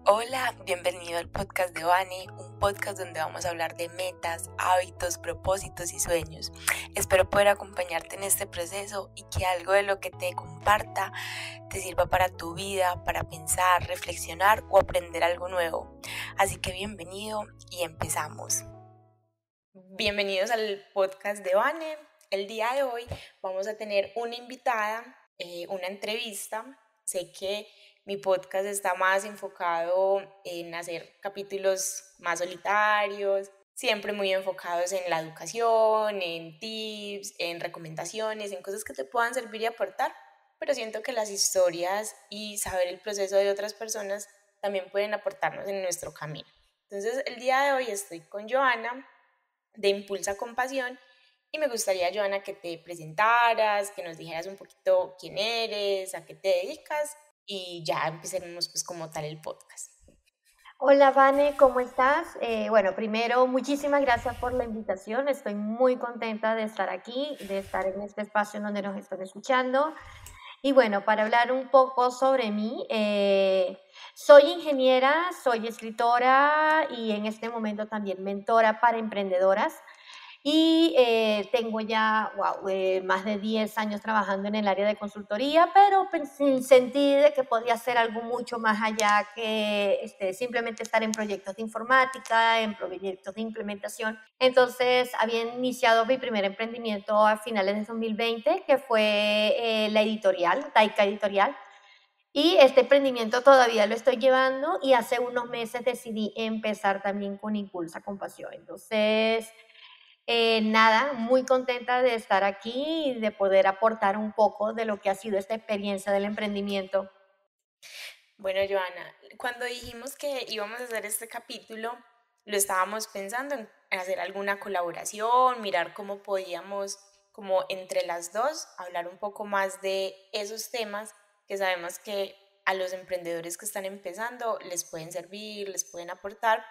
Hola, bienvenido al podcast de Vane, un podcast donde vamos a hablar de metas, hábitos, propósitos y sueños. Espero poder acompañarte en este proceso y que algo de lo que te comparta te sirva para tu vida, para pensar, reflexionar o aprender algo nuevo. Así que bienvenido y empezamos. Bienvenidos al podcast de Vane. El día de hoy vamos a tener una invitada, una entrevista. Sé que mi podcast está más enfocado en hacer capítulos más solitarios, siempre muy enfocados en la educación, en tips, en recomendaciones, en cosas que te puedan servir y aportar, pero siento que las historias y saber el proceso de otras personas también pueden aportarnos en nuestro camino. Entonces, el día de hoy estoy con Joana de Impulsa con Pasión y me gustaría, Joana, que te presentaras, que nos dijeras un poquito quién eres, a qué te dedicas y ya empecemos pues como tal el podcast. Hola, Vane, ¿cómo estás? Bueno, primero, muchísimas gracias por la invitación. Estoy muy contenta de estar aquí, de estar en este espacio en donde nos están escuchando. Y bueno, para hablar un poco sobre mí, soy ingeniera, soy escritora y en este momento también mentora para emprendedoras. Y tengo ya, más de 10 años trabajando en el área de consultoría, pero sentí de que podía hacer algo mucho más allá que simplemente estar en proyectos de informática, en proyectos de implementación. Entonces, había iniciado mi primer emprendimiento a finales de 2020, que fue la editorial, Taika Editorial. Y este emprendimiento todavía lo estoy llevando y hace unos meses decidí empezar también con Impulsa con Pasión. Entonces, nada, muy contenta de estar aquí y de poder aportar un poco de lo que ha sido esta experiencia del emprendimiento. Bueno, Joana, cuando dijimos que íbamos a hacer este capítulo, lo estábamos pensando en hacer alguna colaboración, mirar cómo podíamos, como entre las dos, hablar un poco más de esos temas que sabemos que a los emprendedores que están empezando les pueden servir, les pueden aportar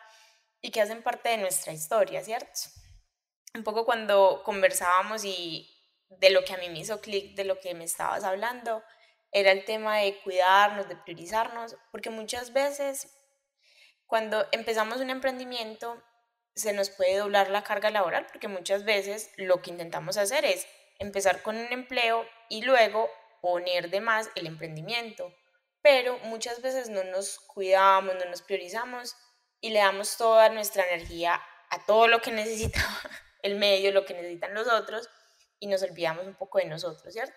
y que hacen parte de nuestra historia, ¿cierto? Un poco cuando conversábamos y de lo que a mí me hizo clic, de lo que me estabas hablando, era el tema de cuidarnos, de priorizarnos, porque muchas veces cuando empezamos un emprendimiento se nos puede doblar la carga laboral, porque muchas veces lo que intentamos hacer es empezar con un empleo y luego poner de más el emprendimiento, pero muchas veces no nos cuidamos, no nos priorizamos y le damos toda nuestra energía a todo lo que necesita el medio, lo que necesitan los otros y nos olvidamos un poco de nosotros, ¿cierto?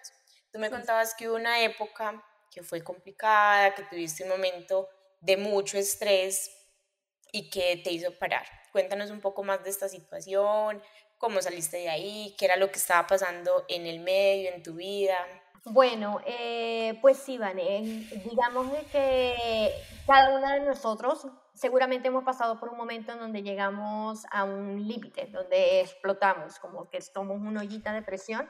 Tú me contabas que hubo una época que fue complicada, que tuviste un momento de mucho estrés y que te hizo parar. Cuéntanos un poco más de esta situación, cómo saliste de ahí, qué era lo que estaba pasando en el medio, en tu vida. Bueno, pues sí, Vane, digamos de que cada una de nosotros seguramente hemos pasado por un momento en donde llegamos a un límite, donde explotamos, como que somos una ollita de presión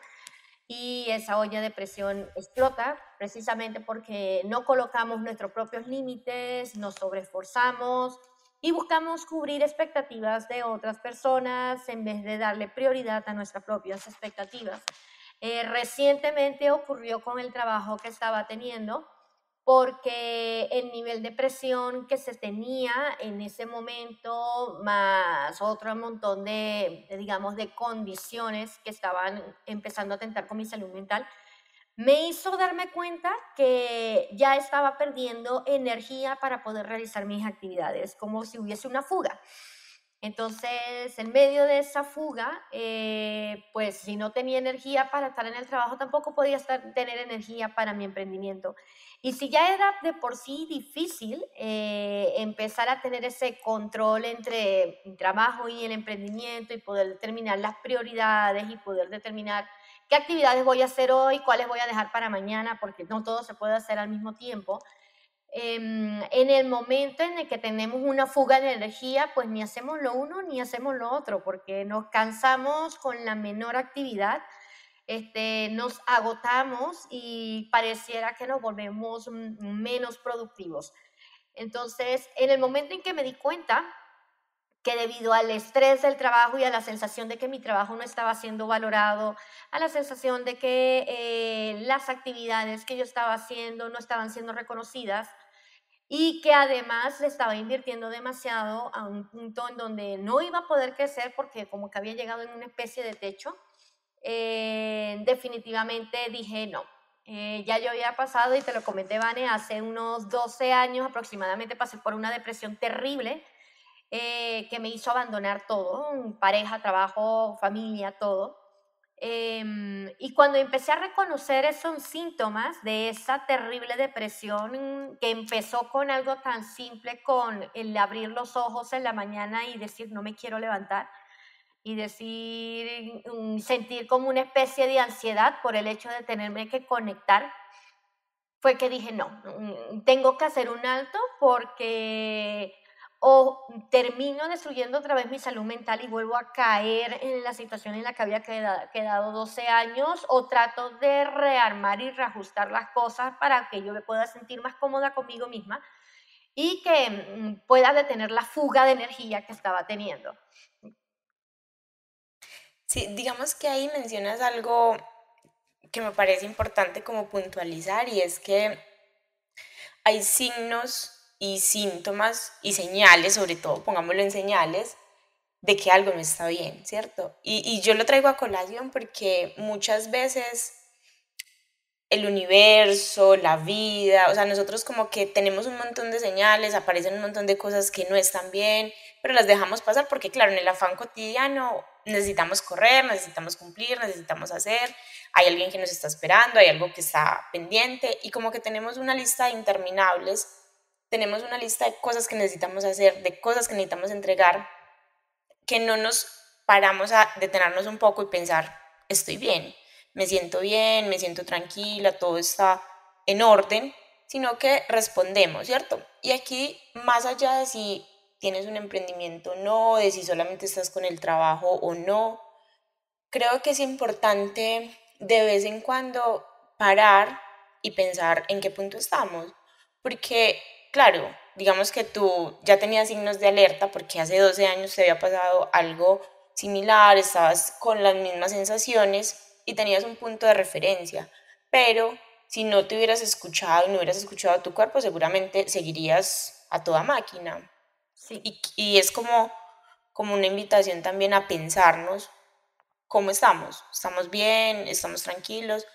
y esa olla de presión explota precisamente porque no colocamos nuestros propios límites, nos sobreesforzamos y buscamos cubrir expectativas de otras personas en vez de darle prioridad a nuestras propias expectativas. Recientemente ocurrió con el trabajo que estaba teniendo porque el nivel de presión que se tenía en ese momento, más otro montón digamos, de condiciones que estaban empezando a atentar con mi salud mental, me hizo darme cuenta que ya estaba perdiendo energía para poder realizar mis actividades, como si hubiese una fuga. Entonces, en medio de esa fuga, pues si no tenía energía para estar en el trabajo, tampoco podía tener energía para mi emprendimiento. Y si ya era de por sí difícil empezar a tener ese control entre el trabajo y el emprendimiento y poder determinar las prioridades y poder determinar qué actividades voy a hacer hoy, cuáles voy a dejar para mañana, porque no todo se puede hacer al mismo tiempo. En el momento en el que tenemos una fuga de energía, pues ni hacemos lo uno ni hacemos lo otro, porque nos cansamos con la menor actividad, nos agotamos y pareciera que nos volvemos menos productivos. Entonces, en el momento en que me di cuenta que debido al estrés del trabajo y a la sensación de que mi trabajo no estaba siendo valorado, a la sensación de que las actividades que yo estaba haciendo no estaban siendo reconocidas, y que además le estaba invirtiendo demasiado a un punto en donde no iba a poder crecer porque como que había llegado en una especie de techo. Definitivamente dije no. Ya yo había pasado, y te lo comenté, Vane, hace unos 12 años aproximadamente pasé por una depresión terrible que me hizo abandonar todo, pareja, trabajo, familia, todo. Y cuando empecé a reconocer esos síntomas de esa terrible depresión que empezó con algo tan simple, con el abrir los ojos en la mañana y decir no me quiero levantar, y decir, sentir como una especie de ansiedad por el hecho de tenerme que conectar, fue que dije, no, tengo que hacer un alto porque o termino destruyendo otra vez mi salud mental y vuelvo a caer en la situación en la que había quedado 12 años, o trato de rearmar y reajustar las cosas para que yo me pueda sentir más cómoda conmigo misma y que pueda detener la fuga de energía que estaba teniendo. Sí, digamos que ahí mencionas algo que me parece importante como puntualizar y es que hay signos y síntomas y señales, sobre todo, pongámoslo en señales, de que algo no está bien, ¿cierto? Y yo lo traigo a colación porque muchas veces el universo, la vida, o sea, nosotros como que tenemos un montón de señales, aparecen un montón de cosas que no están bien, pero las dejamos pasar porque, claro, en el afán cotidiano necesitamos correr, necesitamos cumplir, necesitamos hacer, hay alguien que nos está esperando, hay algo que está pendiente y como que tenemos una lista de interminables, tenemos una lista de cosas que necesitamos hacer, de cosas que necesitamos entregar, que no nos paramos a detenernos un poco y pensar, estoy bien, me siento tranquila, todo está en orden, sino que respondemos, ¿cierto? Y aquí, más allá de si tienes un emprendimiento o no, de si solamente estás con el trabajo o no, creo que es importante de vez en cuando parar y pensar en qué punto estamos. Porque, claro, digamos que tú ya tenías signos de alerta porque hace 12 años te había pasado algo similar, estabas con las mismas sensaciones y tenías un punto de referencia. Pero si no te hubieras escuchado y no hubieras escuchado a tu cuerpo, seguramente seguirías a toda máquina. Sí. Y es como una invitación también a pensarnos cómo estamos. ¿Estamos bien? ¿Estamos tranquilos?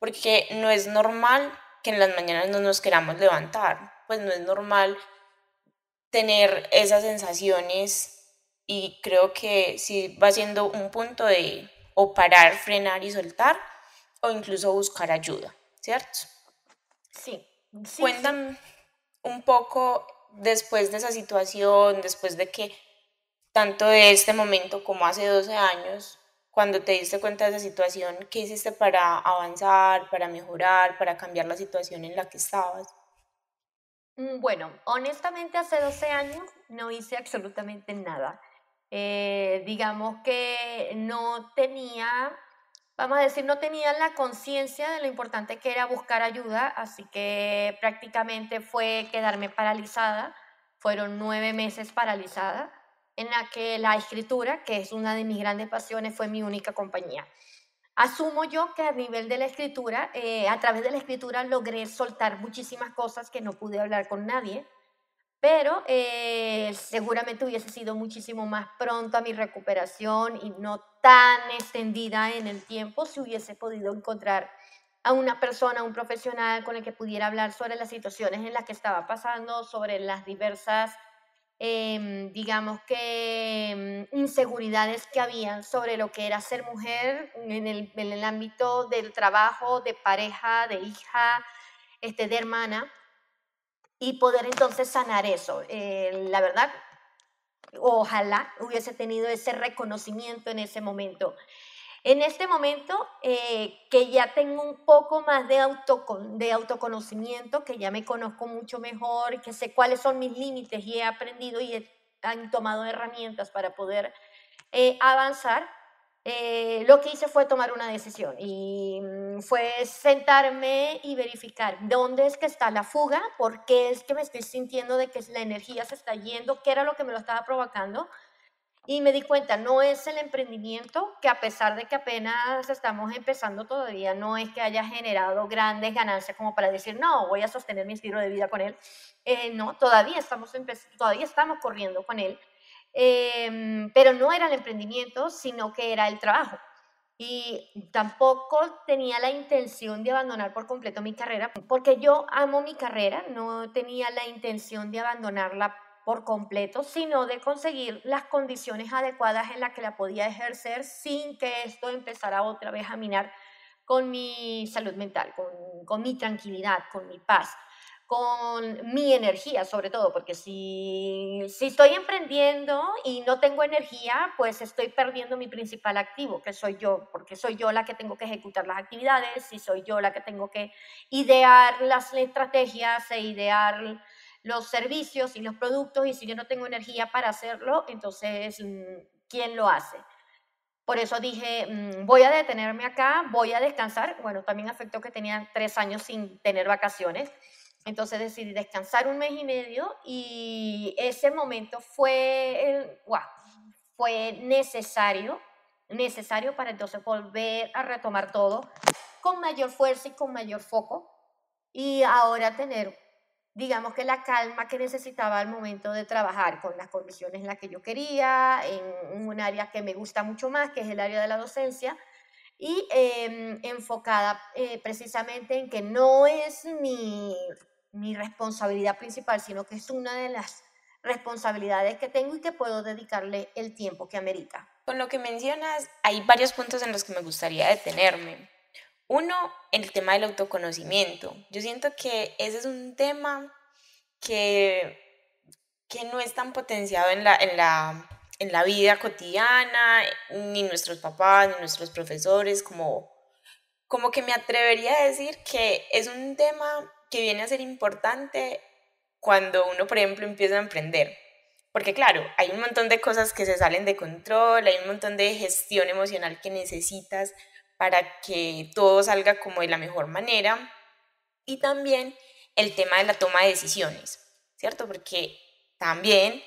Porque no es normal que en las mañanas no nos queramos levantar. Pues no es normal tener esas sensaciones y creo que sí va siendo un punto de o parar, frenar y soltar o incluso buscar ayuda, ¿cierto? Sí, sí, sí. Cuéntame un poco después de esa situación, después de que tanto de este momento como hace 12 años, cuando te diste cuenta de esa situación, ¿qué hiciste para avanzar, para mejorar, para cambiar la situación en la que estabas? Bueno, honestamente hace 12 años no hice absolutamente nada. Digamos que no tenía, vamos a decir, no tenía la conciencia de lo importante que era buscar ayuda, así que prácticamente fue quedarme paralizada. Fueron 9 meses paralizada, en la que la escritura, que es una de mis grandes pasiones, fue mi única compañía. Asumo yo que a nivel de la escritura, a través de la escritura logré soltar muchísimas cosas que no pude hablar con nadie, pero seguramente hubiese sido muchísimo más pronta mi recuperación y no tan extendida en el tiempo si hubiese podido encontrar a una persona, un profesional con el que pudiera hablar sobre las situaciones en las que estaba pasando, sobre las diversas digamos que inseguridades que habían sobre lo que era ser mujer en el ámbito del trabajo, de pareja, de hija, de hermana, y poder entonces sanar eso. La verdad, ojalá hubiese tenido ese reconocimiento en ese momento. En este momento, que ya tengo un poco más de autoconocimiento, que ya me conozco mucho mejor, que sé cuáles son mis límites y he aprendido y han tomado herramientas para poder avanzar, lo que hice fue tomar una decisión y fue sentarme y verificar dónde es que está la fuga, por qué es que me estoy sintiendo de que la energía se está yendo, qué era lo que me lo estaba provocando Y me di cuenta, no es el emprendimiento que, a pesar de que apenas estamos empezando todavía, no es que haya generado grandes ganancias como para decir, no, voy a sostener mi estilo de vida con él. No, todavía estamos corriendo con él. Pero no era el emprendimiento, sino que era el trabajo. Y tampoco tenía la intención de abandonar por completo mi carrera, porque yo amo mi carrera, no tenía la intención de abandonarla por completo, sino de conseguir las condiciones adecuadas en las que la podía ejercer sin que esto empezara otra vez a minar con mi salud mental, con mi tranquilidad, con mi paz, con mi energía sobre todo, porque si estoy emprendiendo y no tengo energía, pues estoy perdiendo mi principal activo, que soy yo, porque soy yo la que tengo que ejecutar las actividades y soy yo la que tengo que idear las estrategias e idear los servicios y los productos, y si yo no tengo energía para hacerlo, entonces, ¿quién lo hace? Por eso dije, voy a detenerme acá, voy a descansar. Bueno, también afectó que tenía 3 años sin tener vacaciones. Entonces decidí descansar un mes y medio y ese momento fue necesario para entonces volver a retomar todo con mayor fuerza y con mayor foco, y ahora tener, digamos, que la calma que necesitaba al momento de trabajar con las condiciones en las que yo quería, en un área que me gusta mucho más, que es el área de la docencia, y enfocada precisamente en que no es mi responsabilidad principal, sino que es una de las responsabilidades que tengo y que puedo dedicarle el tiempo que amerita. Con lo que mencionas, hay varios puntos en los que me gustaría detenerme. Uno, el tema del autoconocimiento. Yo siento que ese es un tema que, que no es tan potenciado en la vida cotidiana, ni nuestros papás, ni nuestros profesores, como que me atrevería a decir que es un tema que viene a ser importante cuando uno, por ejemplo, empieza a emprender. Porque claro, hay un montón de cosas que se salen de control, hay un montón de gestión emocional que necesitas para que todo salga como de la mejor manera. Y también el tema de la toma de decisiones, ¿cierto? Porque también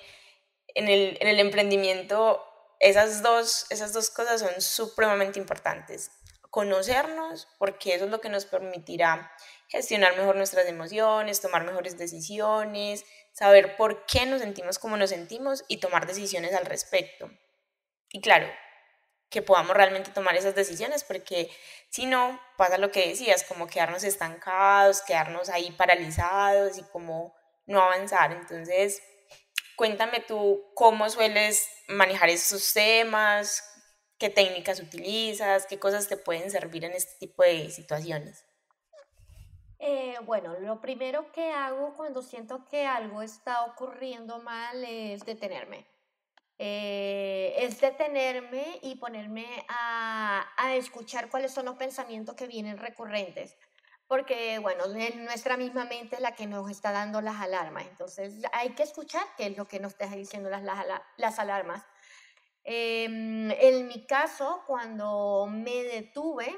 en el emprendimiento esas dos cosas son supremamente importantes. Conocernos, porque eso es lo que nos permitirá gestionar mejor nuestras emociones, tomar mejores decisiones, saber por qué nos sentimos como nos sentimos y tomar decisiones al respecto. Y claro, que podamos realmente tomar esas decisiones, porque si no, pasa lo que decías, como quedarnos estancados, quedarnos ahí paralizados y como no avanzar. Entonces, cuéntame tú cómo sueles manejar estos temas, qué técnicas utilizas, qué cosas te pueden servir en este tipo de situaciones. Bueno, lo primero que hago cuando siento que algo está ocurriendo mal es detenerme. Es detenerme y ponerme a escuchar cuáles son los pensamientos que vienen recurrentes. Porque, bueno, es nuestra misma mente la que nos está dando las alarmas. Entonces, hay que escuchar qué es lo que nos está diciendo las alarmas. En mi caso, cuando me detuve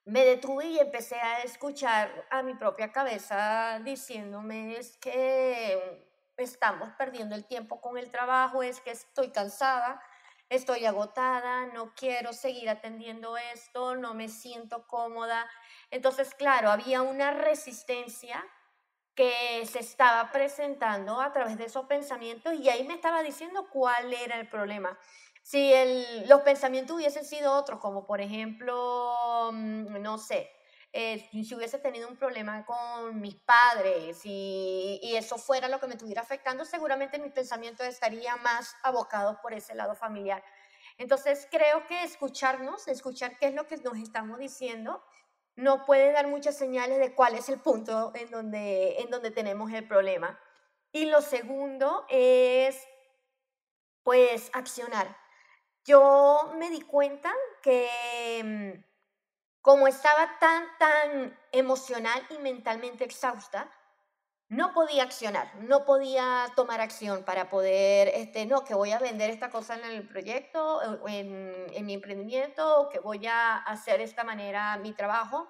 y empecé a escuchar a mi propia cabeza diciéndome: es que estamos perdiendo el tiempo con el trabajo, es que estoy cansada, estoy agotada, no quiero seguir atendiendo esto, no me siento cómoda. Entonces, claro, había una resistencia que se estaba presentando a través de esos pensamientos, y ahí me estaba diciendo cuál era el problema. Si los pensamientos hubiesen sido otros, como por ejemplo, no sé, si hubiese tenido un problema con mis padres y eso fuera lo que me estuviera afectando, seguramente mis pensamientos estarían más abocados por ese lado familiar. Entonces creo que escuchar qué es lo que nos estamos diciendo, nos puede dar muchas señales de cuál es el punto en donde tenemos el problema. Y lo segundo es, pues, accionar. Yo me di cuenta que como estaba tan emocional y mentalmente exhausta, no podía accionar, no podía tomar acción para poder, no, que voy a vender esta cosa en el proyecto, o en mi emprendimiento, o que voy a hacer de esta manera mi trabajo.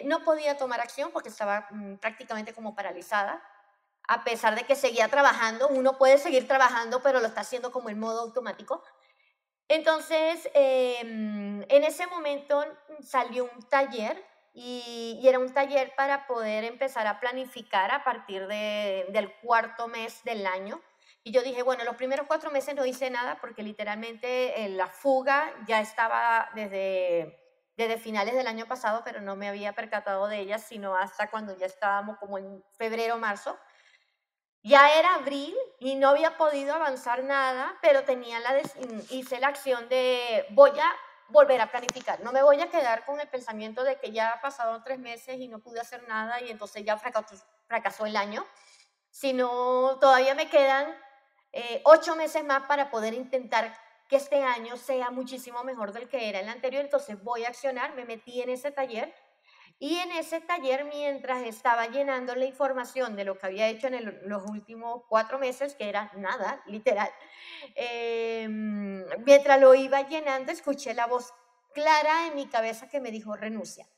No podía tomar acción porque estaba prácticamente como paralizada. a pesar de que seguía trabajando. Uno puede seguir trabajando, pero lo está haciendo como en modo automático. Entonces, en ese momento salió un taller y era un taller para poder empezar a planificar a partir del cuarto mes del año. Y yo dije, bueno, los primeros 4 meses no hice nada porque literalmente la fuga ya estaba desde finales del año pasado, pero no me había percatado de ella, sino hasta cuando ya estábamos como en febrero, marzo. Ya era abril y no había podido avanzar nada, pero hice la acción de voy a volver a planificar. No me voy a quedar con el pensamiento de que ya ha pasado 3 meses y no pude hacer nada y entonces ya fracasó el año, sino todavía me quedan 8 meses más para poder intentar que este año sea muchísimo mejor del que era el anterior. Entonces voy a accionar, me metí en ese taller y en ese taller, mientras estaba llenando la información de lo que había hecho en los últimos 4 meses, que era nada, literal, mientras lo iba llenando, escuché la voz clara en mi cabeza que me dijo, renuncia.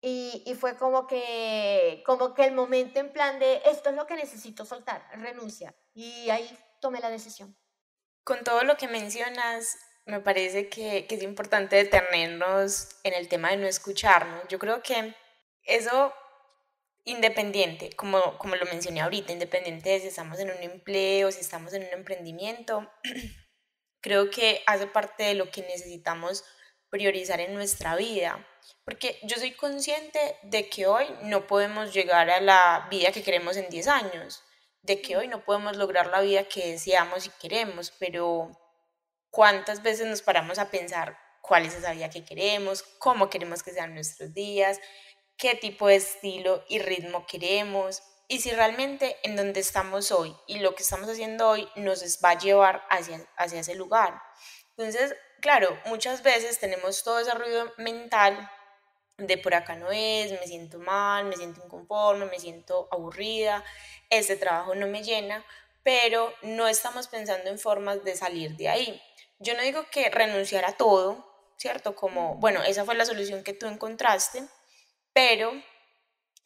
Y fue como que el momento en plan de, esto es lo que necesito soltar, renuncia. Y ahí tomé la decisión. Con todo lo que mencionas, me parece que es importante detenernos en el tema de no escucharnos. Yo creo que eso, independiente, como lo mencioné ahorita, independiente de si estamos en un empleo, si estamos en un emprendimiento, creo que hace parte de lo que necesitamos priorizar en nuestra vida. Porque yo soy consciente de que hoy no podemos llegar a la vida que queremos en 10 años, de que hoy no podemos lograr la vida que deseamos y queremos, pero ¿cuántas veces nos paramos a pensar cuál es esa vida que queremos, cómo queremos que sean nuestros días, qué tipo de estilo y ritmo queremos? Y si realmente en donde estamos hoy y lo que estamos haciendo hoy nos va a llevar hacia ese lugar. Entonces, claro, muchas veces tenemos todo ese ruido mental de por acá no es, me siento mal, me siento inconforme, me siento aburrida, este trabajo no me llena, pero no estamos pensando en formas de salir de ahí. Yo no digo que renunciar a todo, ¿cierto? Como, bueno, esa fue la solución que tú encontraste, pero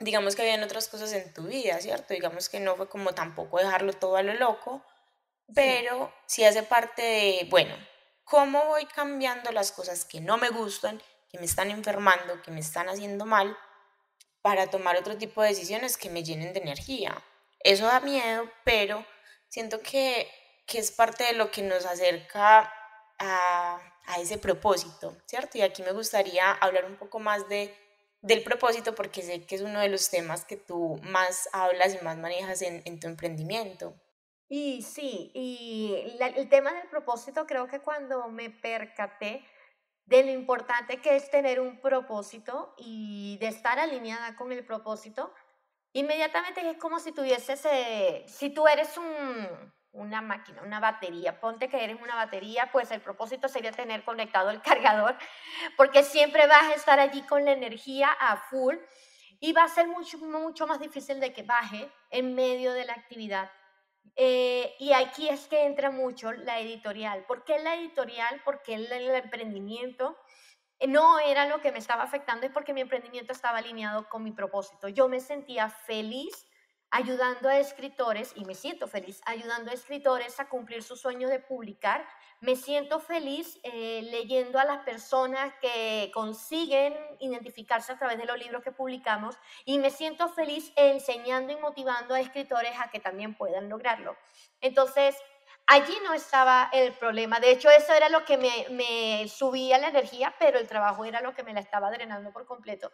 digamos que habían otras cosas en tu vida, ¿cierto? Digamos que no fue como tampoco dejarlo todo a lo loco, Sí. pero sí hace parte de, bueno, cómo voy cambiando las cosas que no me gustan, que me están enfermando, que me están haciendo mal, para tomar otro tipo de decisiones que me llenen de energía. Eso da miedo, pero siento que es parte de lo que nos acerca a ese propósito, ¿cierto? Y aquí me gustaría hablar un poco más del propósito porque sé que es uno de los temas que tú más hablas y más manejas en tu emprendimiento. Y sí, el tema del propósito, creo que cuando me percaté de lo importante que es tener un propósito y de estar alineada con el propósito, inmediatamente es como si si tú eres una máquina, una batería, ponte que eres una batería, pues el propósito sería tener conectado el cargador, porque siempre vas a estar allí con la energía a full y va a ser mucho, mucho más difícil de que baje en medio de la actividad. Y aquí es que entra mucho la editorial. ¿Por qué la editorial? Porque el emprendimiento no era lo que me estaba afectando, es porque mi emprendimiento estaba alineado con mi propósito. Yo me sentía feliz ayudando a escritores, y me siento feliz ayudando a escritores a cumplir su sueño de publicar. Me siento feliz leyendo a las personas que consiguen identificarse a través de los libros que publicamos, y me siento feliz enseñando y motivando a escritores a que también puedan lograrlo. Entonces, allí no estaba el problema. De hecho, eso era lo que me subía la energía, pero el trabajo era lo que me la estaba drenando por completo.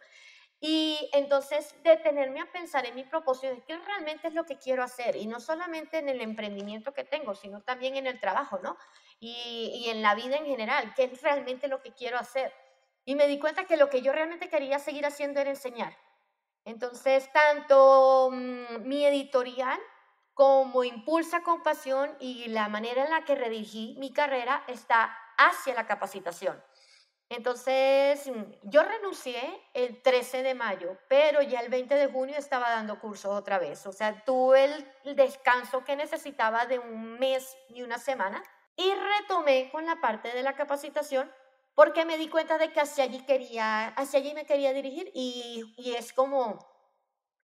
Y entonces detenerme a pensar en mi propósito, de qué realmente es lo que quiero hacer, y no solamente en el emprendimiento que tengo, sino también en el trabajo, ¿no? Y en la vida en general, qué es realmente lo que quiero hacer. Y me di cuenta que lo que yo realmente quería seguir haciendo era enseñar. Entonces, tanto mi editorial como Impulsa con Pasión y la manera en la que redigí mi carrera está hacia la capacitación. Entonces, yo renuncié el 13 de mayo, pero ya el 20 de junio estaba dando cursos otra vez. O sea, tuve el descanso que necesitaba de un mes y una semana y retomé con la parte de la capacitación porque me di cuenta de que hacia allí me quería dirigir y es como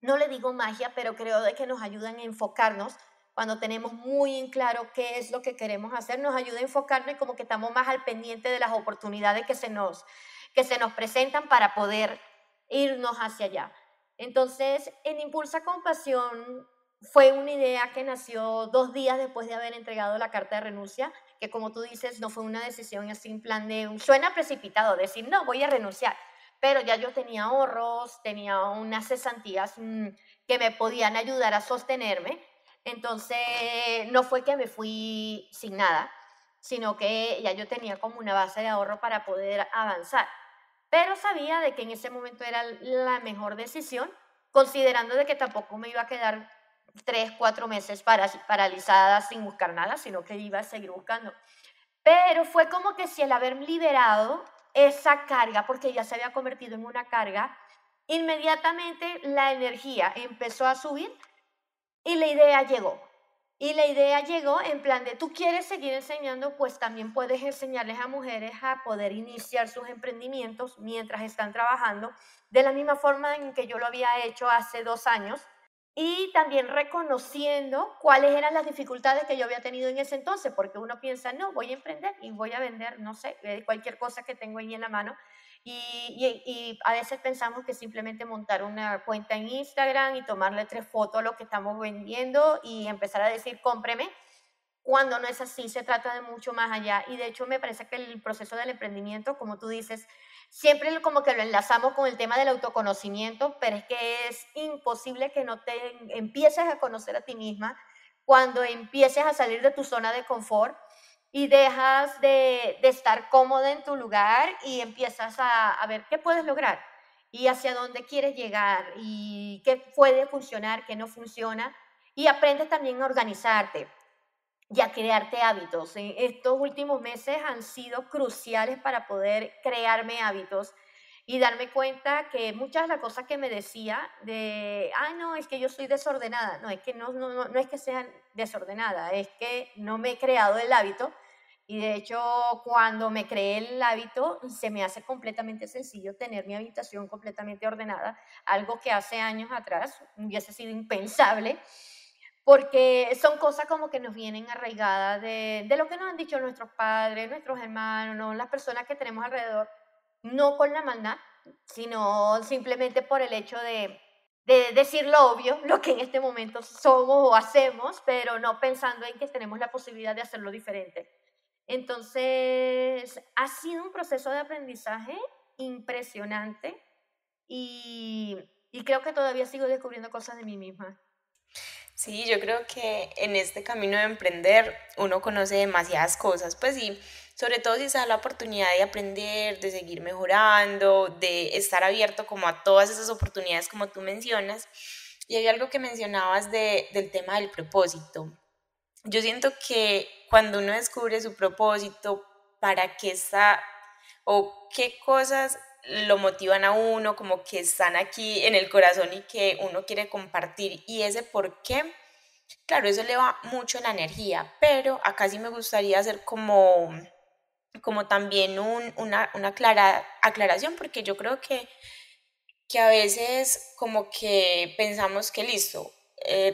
no le digo magia, pero creo de que nos ayudan a enfocarnos cuando tenemos muy en claro qué es lo que queremos hacer, nos ayuda a enfocarnos y como que estamos más al pendiente de las oportunidades que se nos presentan para poder irnos hacia allá. Entonces, en Impulsa con Pasión fue una idea que nació 2 días después de haber entregado la carta de renuncia, que como tú dices, no fue una decisión así en plan de, suena precipitado, decir, no, voy a renunciar, pero ya yo tenía ahorros, tenía unas cesantías que me podían ayudar a sostenerme. Entonces, no fue que me fui sin nada, sino que ya yo tenía como una base de ahorro para poder avanzar. Pero sabía de que en ese momento era la mejor decisión, considerando de que tampoco me iba a quedar 3, 4 meses paralizada sin buscar nada, sino que iba a seguir buscando. Pero fue como que si el haber liberado esa carga, porque ya se había convertido en una carga, inmediatamente la energía empezó a subir y la idea llegó. Y la idea llegó en plan de, tú quieres seguir enseñando, pues también puedes enseñarles a mujeres a poder iniciar sus emprendimientos mientras están trabajando, de la misma forma en que yo lo había hecho hace 2 años, y también reconociendo cuáles eran las dificultades que yo había tenido en ese entonces, porque uno piensa, no, voy a emprender y voy a vender, no sé, cualquier cosa que tengo ahí en la mano. Y a veces pensamos que simplemente montar una cuenta en Instagram y tomarle 3 fotos a lo que estamos vendiendo y empezar a decir, cómpreme, cuando no es así, se trata de mucho más allá. Y de hecho me parece que el proceso del emprendimiento, como tú dices, siempre como que lo enlazamos con el tema del autoconocimiento, pero es que es imposible que no te empieces a conocer a ti misma cuando empieces a salir de tu zona de confort y dejas de estar cómoda en tu lugar y empiezas a ver qué puedes lograr y hacia dónde quieres llegar y qué puede funcionar, qué no funciona. Y aprendes también a organizarte y a crearte hábitos. Estos últimos meses han sido cruciales para poder crearme hábitos y darme cuenta que muchas de las cosas que me decía de, ay, no, es que yo soy desordenada, no, es que no es que sea desordenada, es que no me he creado el hábito. Y de hecho, cuando me creé el hábito, se me hace completamente sencillo tener mi habitación completamente ordenada, algo que hace años atrás hubiese sido impensable, porque son cosas como que nos vienen arraigadas de lo que nos han dicho nuestros padres, nuestros hermanos, ¿no? Las personas que tenemos alrededor, no con la maldad, sino simplemente por el hecho de decir lo obvio, lo que en este momento somos o hacemos, pero no pensando en que tenemos la posibilidad de hacerlo diferente. Entonces, ha sido un proceso de aprendizaje impresionante y creo que todavía sigo descubriendo cosas de mí misma. Sí, yo creo que en este camino de emprender uno conoce demasiadas cosas, pues sí, sobre todo si se da la oportunidad de aprender, de seguir mejorando, de estar abierto como a todas esas oportunidades como tú mencionas. Y hay algo que mencionabas del tema del propósito. Yo siento que cuando uno descubre su propósito, para qué está o qué cosas lo motivan a uno, como que están aquí en el corazón y que uno quiere compartir y ese por qué, claro, eso le va mucho la energía, pero acá sí me gustaría hacer como también una clara aclaración, porque yo creo que a veces como que pensamos que listo,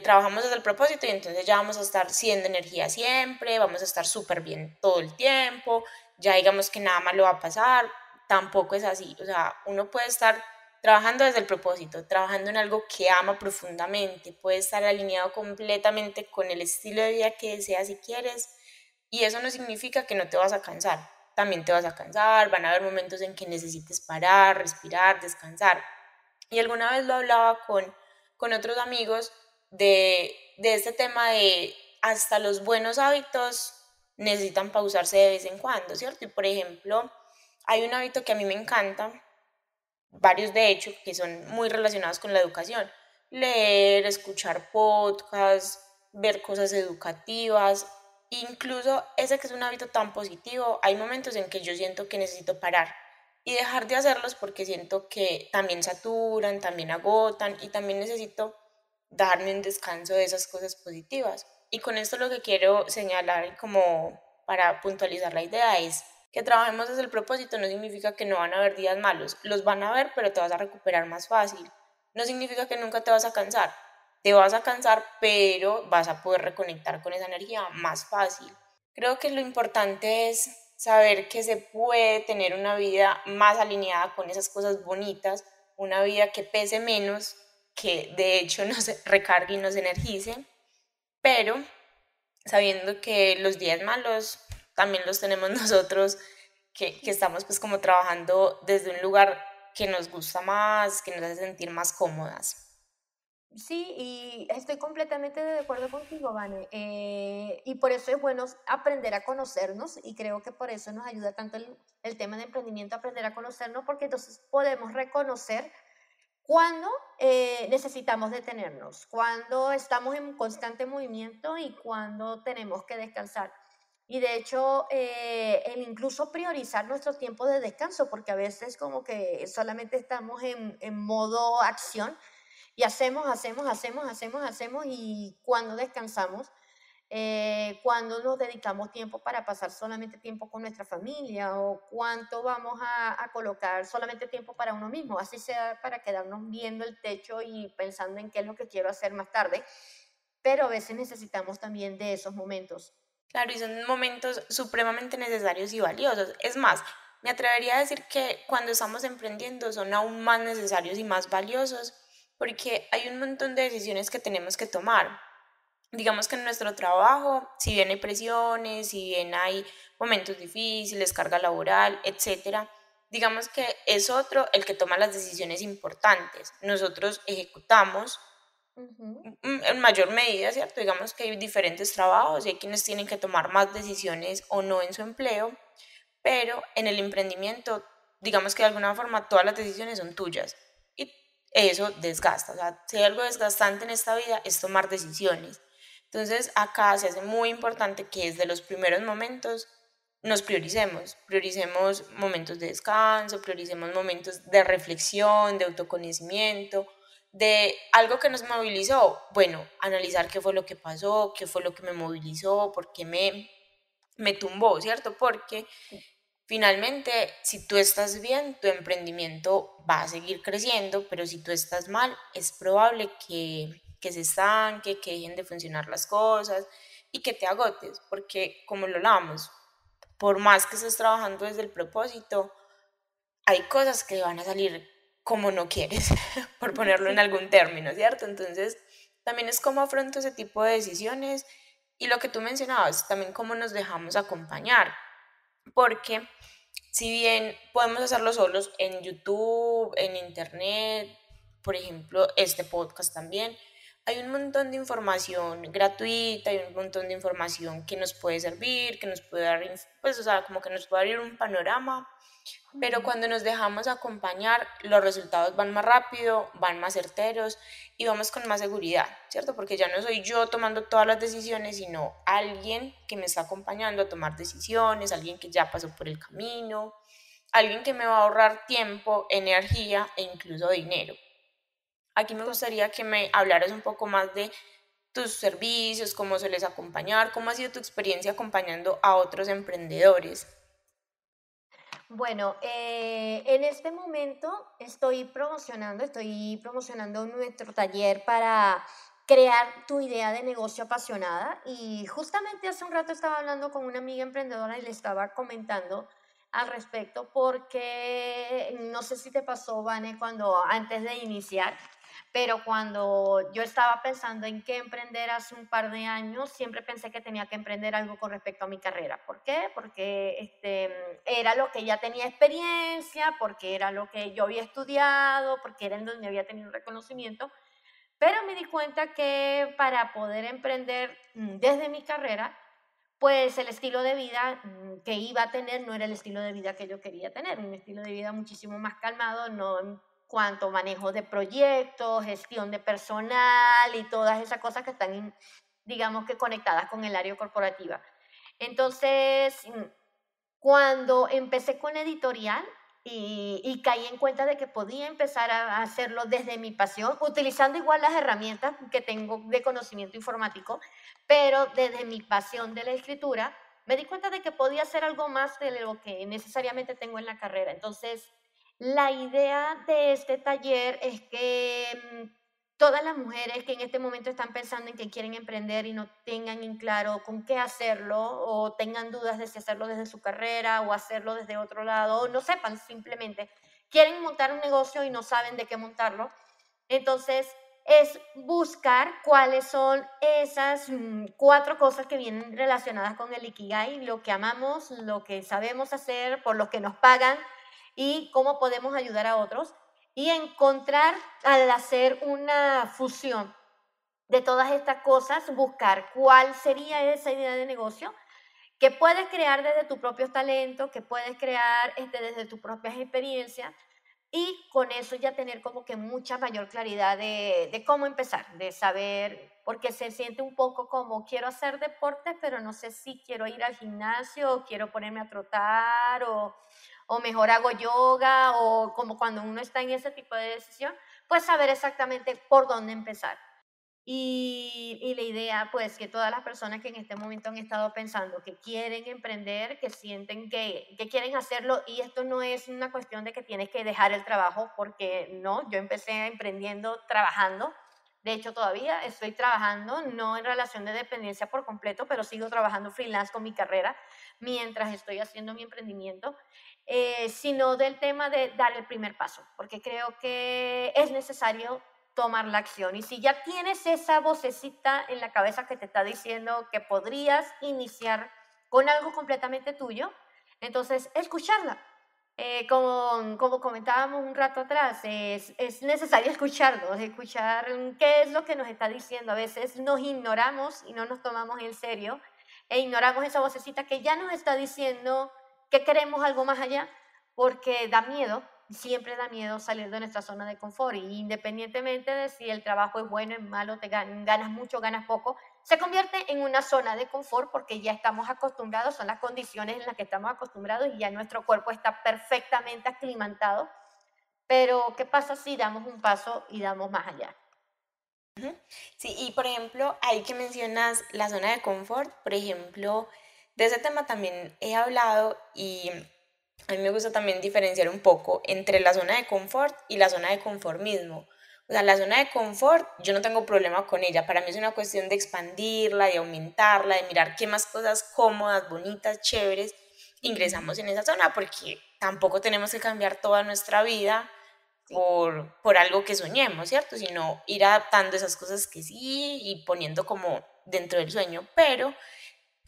trabajamos desde el propósito y entonces ya vamos a estar siendo energía siempre, vamos a estar súper bien todo el tiempo, ya digamos que nada malo va a pasar, tampoco es así, o sea, uno puede estar trabajando desde el propósito, trabajando en algo que ama profundamente, puede estar alineado completamente con el estilo de vida que deseas si quieres, y eso no significa que no te vas a cansar, también te vas a cansar, van a haber momentos en que necesites parar, respirar, descansar, y alguna vez lo hablaba con otros amigos de este tema de hasta los buenos hábitos necesitan pausarse de vez en cuando, ¿cierto? Y por ejemplo, hay un hábito que a mí me encanta, varios de hecho, que son muy relacionados con la educación. Leer, escuchar podcasts, ver cosas educativas, incluso ese que es un hábito tan positivo, hay momentos en que yo siento que necesito parar y dejar de hacerlos porque siento que también saturan, también agotan y también necesito darme un descanso de esas cosas positivas. Y con esto lo que quiero señalar como para puntualizar la idea es que trabajemos desde el propósito no significa que no van a haber días malos, los van a haber, pero te vas a recuperar más fácil. no significa que nunca te vas a cansar. Te vas a cansar, pero vas a poder reconectar con esa energía más fácil. Creo que lo importante es saber que se puede tener una vida más alineada con esas cosas bonitas, una vida que pese menos, que de hecho nos recargue y nos energice, pero sabiendo que los días malos también los tenemos nosotros, que estamos pues como trabajando desde un lugar que nos gusta más, que nos hace sentir más cómodas. Sí, y estoy completamente de acuerdo contigo, Vane. Y por eso es bueno aprender a conocernos y creo que por eso nos ayuda tanto el tema de emprendimiento, aprender a conocernos, porque entonces podemos reconocer cuando necesitamos detenernos, cuando estamos en constante movimiento y cuando tenemos que descansar. Y de hecho, el incluso priorizar nuestro tiempo de descanso, porque a veces como que solamente estamos en modo acción y hacemos, y cuando descansamos, cuando nos dedicamos tiempo para pasar solamente tiempo con nuestra familia o cuánto vamos a colocar solamente tiempo para uno mismo, así sea para quedarnos viendo el techo y pensando en qué es lo que quiero hacer más tarde, pero a veces necesitamos también de esos momentos. Claro, y son momentos supremamente necesarios y valiosos. Es más, me atrevería a decir que cuando estamos emprendiendo son aún más necesarios y más valiosos porque hay un montón de decisiones que tenemos que tomar. Digamos que en nuestro trabajo, si bien hay presiones, si bien hay momentos difíciles, carga laboral, etcétera, digamos que es otro el que toma las decisiones importantes. Nosotros ejecutamos Ujú. en mayor medida, ¿cierto? Digamos que hay diferentes trabajos y hay quienes tienen que tomar más decisiones o no en su empleo, pero en el emprendimiento, digamos que de alguna forma todas las decisiones son tuyas y eso desgasta. O sea, si hay algo desgastante en esta vida es tomar decisiones. Entonces acá se hace muy importante que desde los primeros momentos nos prioricemos momentos de descanso, prioricemos momentos de reflexión, de autoconocimiento, de algo que nos movilizó. Bueno, analizar qué fue lo que pasó, qué fue lo que me movilizó, por qué me tumbó, ¿cierto? Porque finalmente, si tú estás bien, tu emprendimiento va a seguir creciendo, pero si tú estás mal, es probable que se estanque, que dejen de funcionar las cosas y que te agotes, porque como lo hablamos, por más que estés trabajando desde el propósito, hay cosas que van a salir como no quieres, por ponerlo en Sí. algún término, ¿cierto? Entonces, también es cómo afronto ese tipo de decisiones y lo que tú mencionabas, también cómo nos dejamos acompañar, porque si bien podemos hacerlo solos en YouTube, en Internet, por ejemplo, este podcast también, hay un montón de información gratuita, hay un montón de información que nos puede servir, que nos puede dar, pues, o sea, como que nos puede abrir un panorama, pero Ujú. cuando nos dejamos acompañar, los resultados van más rápido, van más certeros y vamos con más seguridad, ¿cierto? Porque ya no soy yo tomando todas las decisiones, sino alguien que me está acompañando a tomar decisiones, alguien que ya pasó por el camino, alguien que me va a ahorrar tiempo, energía e incluso dinero. Aquí me gustaría que me hablaras un poco más de tus servicios, cómo sueles acompañar, cómo ha sido tu experiencia acompañando a otros emprendedores. Bueno, en este momento estoy promocionando nuestro taller para crear tu idea de negocio apasionada y justamente hace un rato estaba hablando con una amiga emprendedora y le estaba comentando al respecto porque no sé si te pasó, Vane, cuando antes de iniciar, pero cuando yo estaba pensando en qué emprender hace un par de años, siempre pensé que tenía que emprender algo con respecto a mi carrera. ¿Por qué? Porque era lo que ya tenía experiencia, porque era lo que yo había estudiado, porque era en donde había tenido reconocimiento. Pero me di cuenta que para poder emprender desde mi carrera, pues el estilo de vida que iba a tener no era el estilo de vida que yo quería tener, un estilo de vida muchísimo más calmado, no en cuanto a manejo de proyectos, gestión de personal y todas esas cosas que están, digamos que conectadas con el área corporativa. Entonces, cuando empecé con editorial y caí en cuenta de que podía empezar a hacerlo desde mi pasión, utilizando igual las herramientas que tengo de conocimiento informático, pero desde mi pasión de la escritura, me di cuenta de que podía hacer algo más de lo que necesariamente tengo en la carrera. Entonces, La idea de este taller es que todas las mujeres que en este momento están pensando en que quieren emprender y no tengan en claro con qué hacerlo o tengan dudas de si hacerlo desde su carrera o hacerlo desde otro lado o no sepan simplemente, quieren montar un negocio y no saben de qué montarlo. Entonces, es buscar cuáles son esas 4 cosas que vienen relacionadas con el Ikigai, lo que amamos, lo que sabemos hacer, por lo que nos pagan y cómo podemos ayudar a otros. Y encontrar, al hacer una fusión de todas estas cosas, buscar cuál sería esa idea de negocio que puedes crear desde tu propio talento, que puedes crear desde tus propias experiencias y con eso ya tener como que mucha mayor claridad de cómo empezar, de saber, porque se siente un poco como quiero hacer deporte, pero no sé si quiero ir al gimnasio o quiero ponerme a trotar o mejor hago yoga o como cuando uno está en ese tipo de decisión, pues saber exactamente por dónde empezar. Y la idea, pues, que todas las personas que en este momento han estado pensando que quieren emprender, que sienten que quieren hacerlo, y esto no es una cuestión de que tienes que dejar el trabajo, porque no, yo empecé emprendiendo trabajando. De hecho, todavía estoy trabajando, no en relación de dependencia por completo, pero sigo trabajando freelance con mi carrera mientras estoy haciendo mi emprendimiento, sino del tema de dar el primer paso, porque creo que es necesario tomar la acción. Y si ya tienes esa vocecita en la cabeza que te está diciendo que podrías iniciar con algo completamente tuyo, entonces escucharla. Como comentábamos un rato atrás, es necesario escucharlo, escuchar qué es lo que nos está diciendo. A veces nos ignoramos y no nos tomamos en serio e ignoramos esa vocecita que ya nos está diciendo que queremos algo más allá porque da miedo, siempre da miedo salir de nuestra zona de confort y independientemente de si el trabajo es bueno, es malo, ganas mucho, ganas poco, se convierte en una zona de confort porque ya estamos acostumbrados, son las condiciones en las que estamos acostumbrados y ya nuestro cuerpo está perfectamente aclimatado. Pero, ¿qué pasa si damos un paso y damos más allá? Sí, y por ejemplo, ahí que mencionas la zona de confort, por ejemplo, de ese tema también he hablado y a mí me gusta también diferenciar un poco entre la zona de confort y la zona de conformismo. O sea, la zona de confort, yo no tengo problema con ella. Para mí es una cuestión de expandirla, de aumentarla, de mirar qué más cosas cómodas, bonitas, chéveres Ujú. ingresamos en esa zona, porque tampoco tenemos que cambiar toda nuestra vida Sí. por algo que soñemos, ¿cierto? Sino ir adaptando esas cosas que sí y poniendo como dentro del sueño. Pero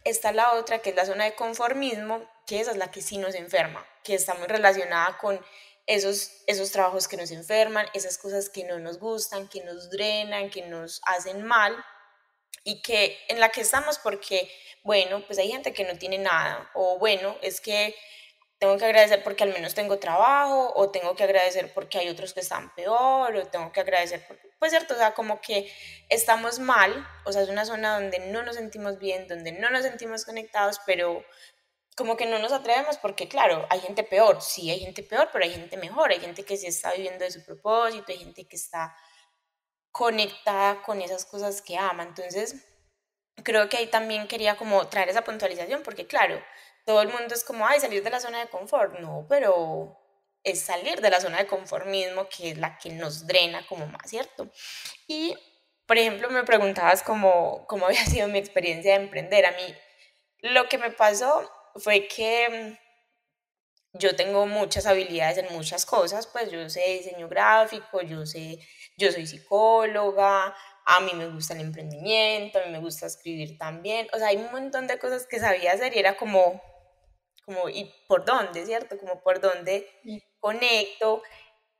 está la otra, que es la zona de conformismo, que esa es la que sí nos enferma, que está muy relacionada con esos trabajos que nos enferman, esas cosas que no nos gustan, que nos drenan, que nos hacen mal y que en la que estamos porque, bueno, pues hay gente que no tiene nada, o bueno, es que tengo que agradecer porque al menos tengo trabajo, o tengo que agradecer porque hay otros que están peor, o tengo que agradecer porque, pues cierto, o sea, como que estamos mal, o sea, es una zona donde no nos sentimos bien, donde no nos sentimos conectados, pero como que no nos atrevemos porque, claro, hay gente peor, sí, hay gente peor, pero hay gente mejor, hay gente que sí está viviendo de su propósito, hay gente que está conectada con esas cosas que ama, entonces creo que ahí también quería como traer esa puntualización, porque claro, todo el mundo es como, ay, salir de la zona de confort, no, pero es salir de la zona de conformismo que es la que nos drena como más, ¿cierto? Y, por ejemplo, me preguntabas cómo había sido mi experiencia de emprender. A mí lo que me pasó fue que yo tengo muchas habilidades en muchas cosas, pues yo sé diseño gráfico, yo soy psicóloga, a mí me gusta el emprendimiento, a mí me gusta escribir también, o sea, hay un montón de cosas que sabía hacer y era ¿y por dónde, cierto? Como por dónde conecto,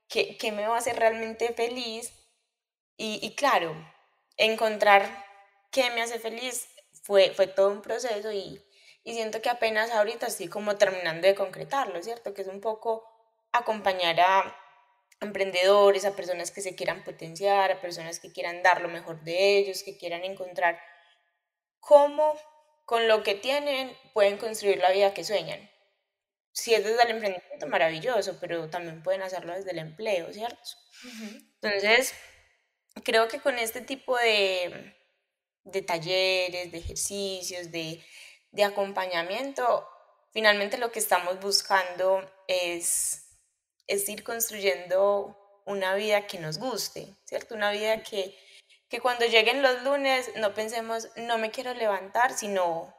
qué me va a hacer realmente feliz y claro, encontrar qué me hace feliz fue todo un proceso y siento que apenas ahorita estoy como terminando de concretarlo, ¿cierto? Que es un poco acompañar a emprendedores, a personas que se quieran potenciar, a personas que quieran dar lo mejor de ellos, que quieran encontrar cómo con lo que tienen pueden construir la vida que sueñan. Si es desde el emprendimiento, maravilloso, pero también pueden hacerlo desde el empleo, ¿cierto? Ujú. Entonces, creo que con este tipo de talleres, de ejercicios, de acompañamiento, finalmente lo que estamos buscando es es ir construyendo una vida que nos guste, ¿cierto? Una vida que cuando lleguen los lunes no pensemos, no me quiero levantar, sino,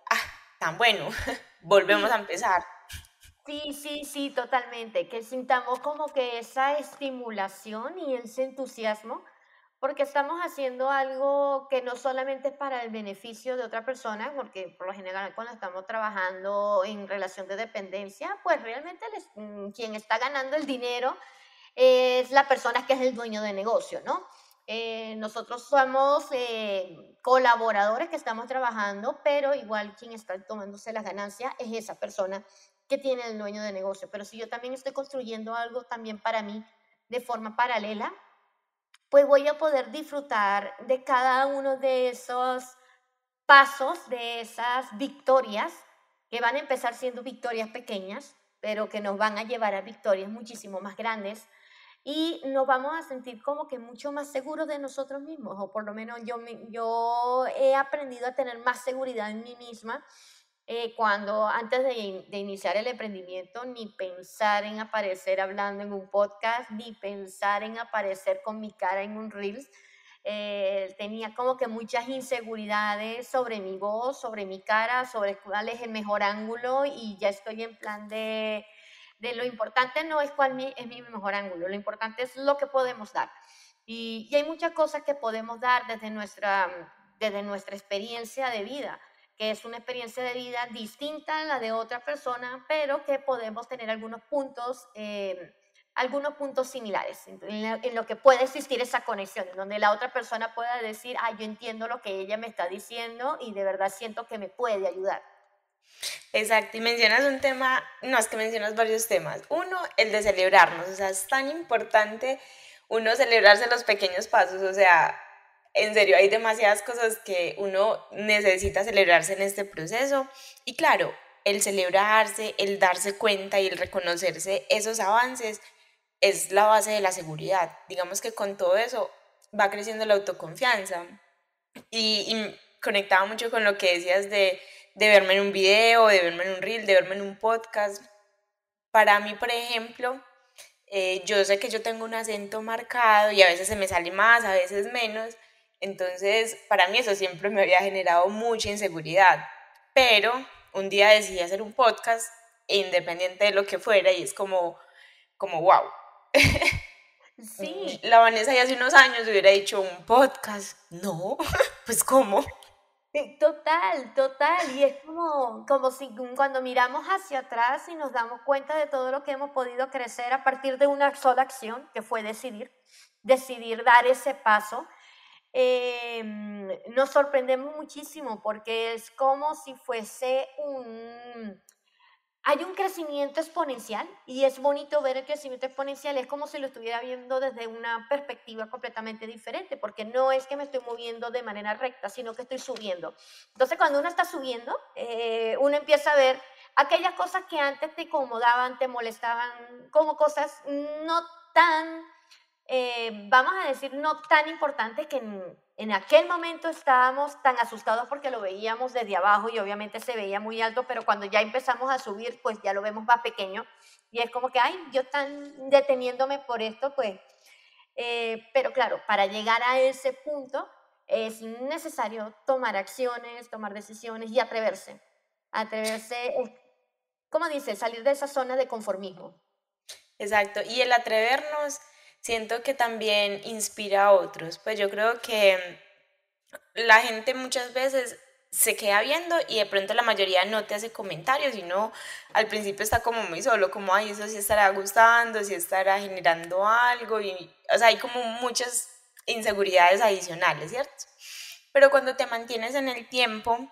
tan bueno, volvemos a Sí, empezar. sí, sí, sí, totalmente. Que sintamos como que esa estimulación y ese entusiasmo, porque estamos haciendo algo que no solamente es para el beneficio de otra persona, porque por lo general cuando estamos trabajando en relación de dependencia, pues realmente quien está ganando el dinero es la persona que es el dueño de negocio, ¿no? Nosotros somos colaboradores que estamos trabajando, pero igual quien está tomándose las ganancias es esa persona que tiene el dueño de negocio. Pero si yo también estoy construyendo algo también para mí de forma paralela, pues voy a poder disfrutar de cada uno de esos pasos, de esas victorias, que van a empezar siendo victorias pequeñas, pero que nos van a llevar a victorias muchísimo más grandes y nos vamos a sentir como que mucho más seguros de nosotros mismos, o por lo menos yo he aprendido a tener más seguridad en mí misma cuando antes de iniciar el emprendimiento, ni pensar en aparecer hablando en un podcast, ni pensar en aparecer con mi cara en un Reels. Tenía como que muchas inseguridades sobre mi voz, sobre mi cara, sobre cuál es el mejor ángulo y ya estoy en plan de lo importante no es cuál es mi mejor ángulo, lo importante es lo que podemos dar. Y hay muchas cosas que podemos dar desde nuestra experiencia de vida, que es una experiencia de vida distinta a la de otra persona, pero que podemos tener algunos puntos similares, en lo que puede existir esa conexión, en donde la otra persona pueda decir, yo entiendo lo que ella me está diciendo y de verdad siento que me puede ayudar. Exacto, y mencionas un tema, no, es que mencionas varios temas. Uno, el de celebrarnos, o sea, es tan importante uno celebrarse los pequeños pasos, o sea, en serio, hay demasiadas cosas que uno necesita celebrarse en este proceso. Y claro, el celebrarse, el darse cuenta y el reconocerse esos avances es la base de la seguridad. Digamos que con todo eso va creciendo la autoconfianza. Y conectaba mucho con lo que decías de verme en un video, de verme en un reel, de verme en un podcast. Para mí, por ejemplo, yo sé que yo tengo un acento marcado y a veces se me sale más, a veces menos. Entonces, para mí eso siempre me había generado mucha inseguridad. Pero un día decidí hacer un podcast independiente de lo que fuera y es como wow. Sí, La Vanessa de hace unos años hubiera dicho un podcast. No, pues ¿cómo? total, total. Y es como si cuando miramos hacia atrás y nos damos cuenta de todo lo que hemos podido crecer a partir de una sola acción, que fue decidir dar ese paso, nos sorprendemos muchísimo porque es como si fuese hay un crecimiento exponencial y es bonito ver el crecimiento exponencial, es como si lo estuviera viendo desde una perspectiva completamente diferente, porque no es que me estoy moviendo de manera recta, sino que estoy subiendo. Entonces, cuando uno está subiendo, uno empieza a ver aquellas cosas que antes te incomodaban, te molestaban, como cosas no tan vamos a decir, no tan importante que en aquel momento estábamos tan asustados porque lo veíamos desde abajo y obviamente se veía muy alto, pero cuando ya empezamos a subir, pues ya lo vemos más pequeño y es como que, ay, yo están deteniéndome por esto, pues, pero claro, para llegar a ese punto es necesario tomar acciones, tomar decisiones y atreverse. Atreverse, es, como dice, salir de esa zona de conformismo. Exacto, y el atrevernos siento que también inspira a otros. Pues yo creo que la gente muchas veces se queda viendo y de pronto la mayoría no te hace comentarios, sino al principio está como muy solo, como, ay, eso sí estará gustando, sí estará generando algo, y, o sea, hay como muchas inseguridades adicionales, ¿cierto? Pero cuando te mantienes en el tiempo,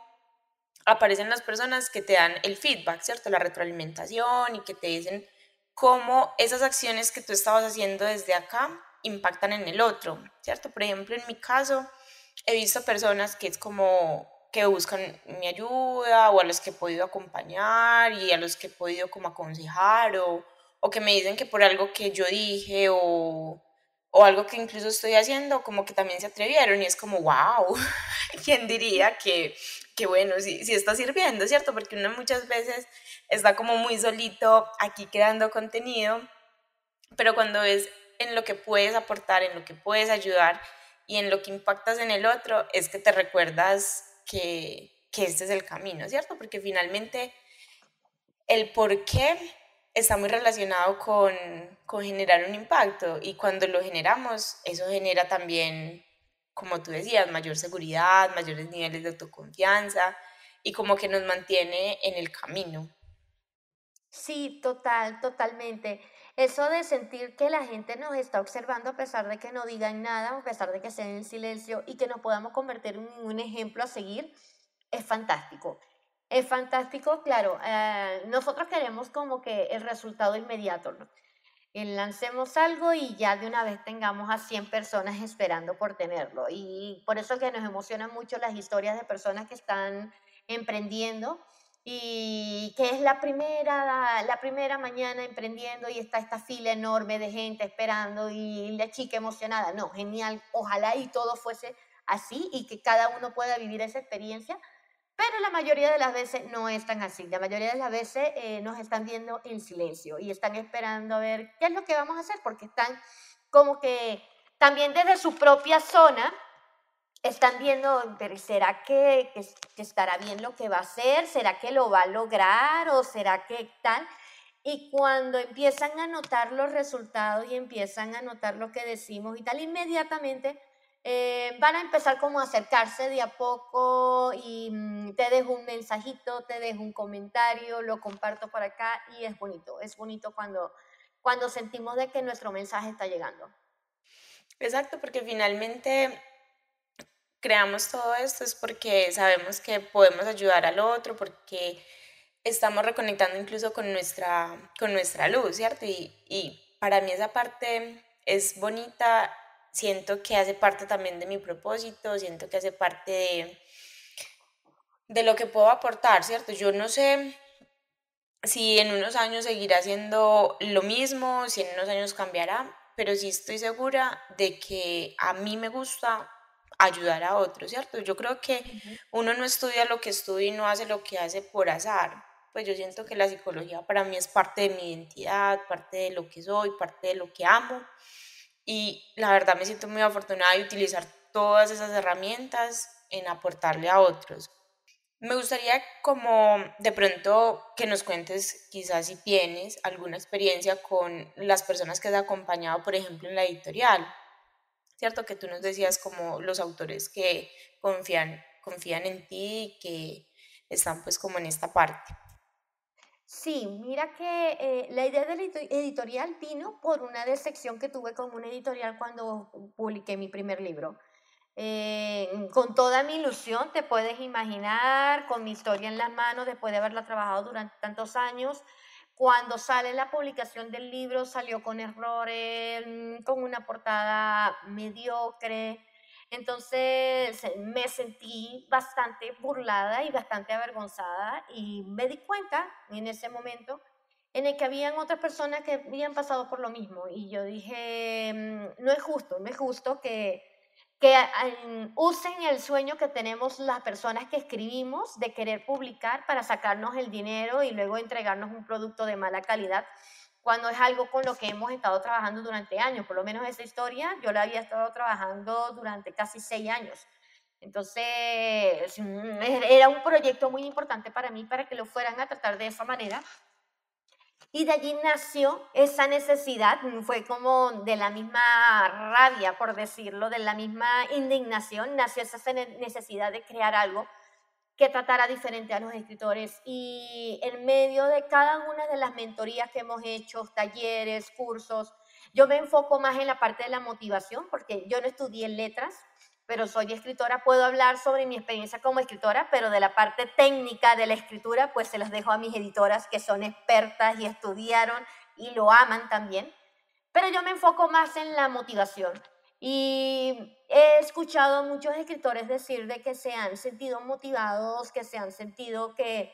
aparecen las personas que te dan el feedback, ¿cierto? La retroalimentación y que te dicen cómo esas acciones que tú estabas haciendo desde acá impactan en el otro, ¿cierto? Por ejemplo, en mi caso, he visto personas que es como que buscan mi ayuda o a los que he podido acompañar y a los que he podido como aconsejar o que me dicen que por algo que yo dije o algo que incluso estoy haciendo, como que también se atrevieron y es como, wow, ¿quién diría que bueno, sí está sirviendo, ¿cierto? Porque uno muchas veces está como muy solito aquí creando contenido pero cuando ves en lo que puedes aportar, en lo que puedes ayudar y en lo que impactas en el otro, es que te recuerdas que este es el camino, ¿cierto? Porque finalmente el por qué está muy relacionado con generar un impacto y cuando lo generamos, eso genera también, como tú decías, mayor seguridad, mayores niveles de autoconfianza y como que nos mantiene en el camino. Sí, total, totalmente. Eso de sentir que la gente nos está observando a pesar de que no digan nada, a pesar de que estén en silencio y que nos podamos convertir en un ejemplo a seguir, es fantástico. Es fantástico, claro. Nosotros queremos como que el resultado inmediato, ¿no? Lancemos algo y ya de una vez tengamos a 100 personas esperando por tenerlo. Y por eso que nos emocionan mucho las historias de personas que están emprendiendo y que es la primera mañana emprendiendo y está esta fila enorme de gente esperando y la chica emocionada. No, genial, ojalá y todo fuese así y que cada uno pueda vivir esa experiencia, pero la mayoría de las veces no es tan así. La mayoría de las veces nos están viendo en silencio y están esperando a ver qué es lo que vamos a hacer, porque están como que también desde su propia zona están viendo, pero ¿será que estará bien lo que va a hacer? ¿Será que lo va a lograr? ¿O será que tal? Y cuando empiezan a notar los resultados y empiezan a notar lo que decimos y tal, inmediatamente van a empezar como a acercarse de a poco y te dejo un mensajito, te dejo un comentario, lo comparto por acá y es bonito cuando sentimos de que nuestro mensaje está llegando. Exacto, porque finalmente creamos todo esto es porque sabemos que podemos ayudar al otro, porque estamos reconectando incluso con nuestra luz, ¿cierto? Y para mí esa parte es bonita, siento que hace parte también de mi propósito, siento que hace parte de lo que puedo aportar, ¿cierto? Yo no sé si en unos años seguirá siendo lo mismo, si en unos años cambiará, pero sí estoy segura de que a mí me gusta ayudar a otros, ¿cierto? Yo creo que Ujú. uno no estudia lo que estudia y no hace lo que hace por azar. Pues yo siento que la psicología para mí es parte de mi identidad, parte de lo que soy, parte de lo que amo. Y la verdad me siento muy afortunada de utilizar todas esas herramientas en aportarle a otros. Me gustaría como de pronto que nos cuentes, quizás si tienes alguna experiencia con las personas que has acompañado, por ejemplo, en la editorial, ¿cierto? Que tú nos decías como los autores que confían en ti, que están pues como en esta parte. Sí, mira que la idea del editorial vino por una decepción que tuve con una editorial cuando publiqué mi primer libro. Con toda mi ilusión, te puedes imaginar, con mi historia en las manos, después de haberla trabajado durante tantos años, cuando sale la publicación del libro, salió con errores, con una portada mediocre. Entonces me sentí bastante burlada y bastante avergonzada y me di cuenta en ese momento en el que habían otras personas que habían pasado por lo mismo y yo dije, no es justo, no es justo que usen el sueño que tenemos las personas que escribimos de querer publicar para sacarnos el dinero y luego entregarnos un producto de mala calidad, cuando es algo con lo que hemos estado trabajando durante años. Por lo menos esa historia yo la había estado trabajando durante casi 6 años. Entonces, era un proyecto muy importante para mí para que lo fueran a tratar de esa manera y de allí nació esa necesidad, fue como de la misma rabia, por decirlo, de la misma indignación, nació esa necesidad de crear algo que tratara diferente a los escritores. Y en medio de cada una de las mentorías que hemos hecho, talleres, cursos, yo me enfoco más en la parte de la motivación, porque yo no estudié letras, pero soy escritora, puedo hablar sobre mi experiencia como escritora, pero de la parte técnica de la escritura, pues se las dejo a mis editoras que son expertas y estudiaron y lo aman también. Pero yo me enfoco más en la motivación. Y he escuchado a muchos escritores decir de que se han sentido motivados, que se han sentido que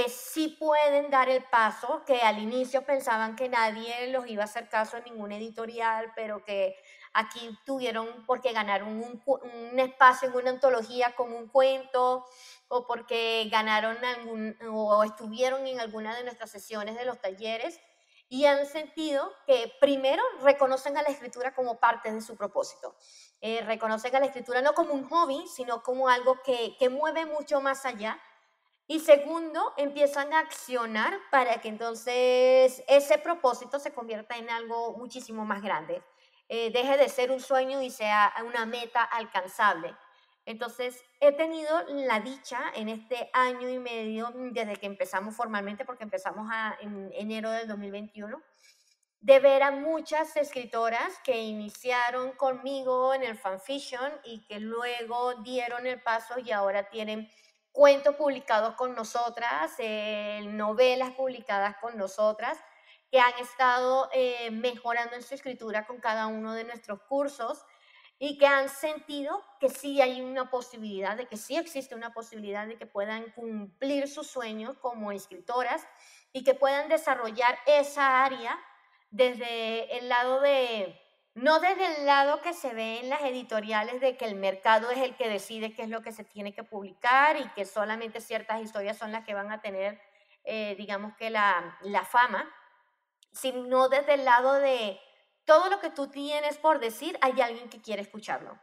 sí pueden dar el paso, que al inicio pensaban que nadie los iba a hacer caso en ningún editorial, pero que aquí tuvieron porque ganaron un espacio en una antología con un cuento o porque ganaron o estuvieron en alguna de nuestras sesiones de los talleres y han sentido que primero reconocen a la escritura como parte de su propósito. Reconocen a la escritura no como un hobby, sino como algo que mueve mucho más allá. Y segundo, empiezan a accionar para que entonces ese propósito se convierta en algo muchísimo más grande. Deje de ser un sueño y sea una meta alcanzable. Entonces, he tenido la dicha en este año y medio, desde que empezamos formalmente, porque empezamos en enero del 2021, de ver a muchas escritoras que iniciaron conmigo en el fanfiction y que luego dieron el paso y ahora tienen cuentos publicados con nosotras, novelas publicadas con nosotras, que han estado mejorando en su escritura con cada uno de nuestros cursos y que han sentido que sí hay una posibilidad, de que sí existe una posibilidad de que puedan cumplir sus sueños como escritoras y que puedan desarrollar esa área desde el lado de, no desde el lado que se ve en las editoriales de que el mercado es el que decide qué es lo que se tiene que publicar y que solamente ciertas historias son las que van a tener, digamos que la fama, sino desde el lado de todo lo que tú tienes por decir, hay alguien que quiere escucharlo.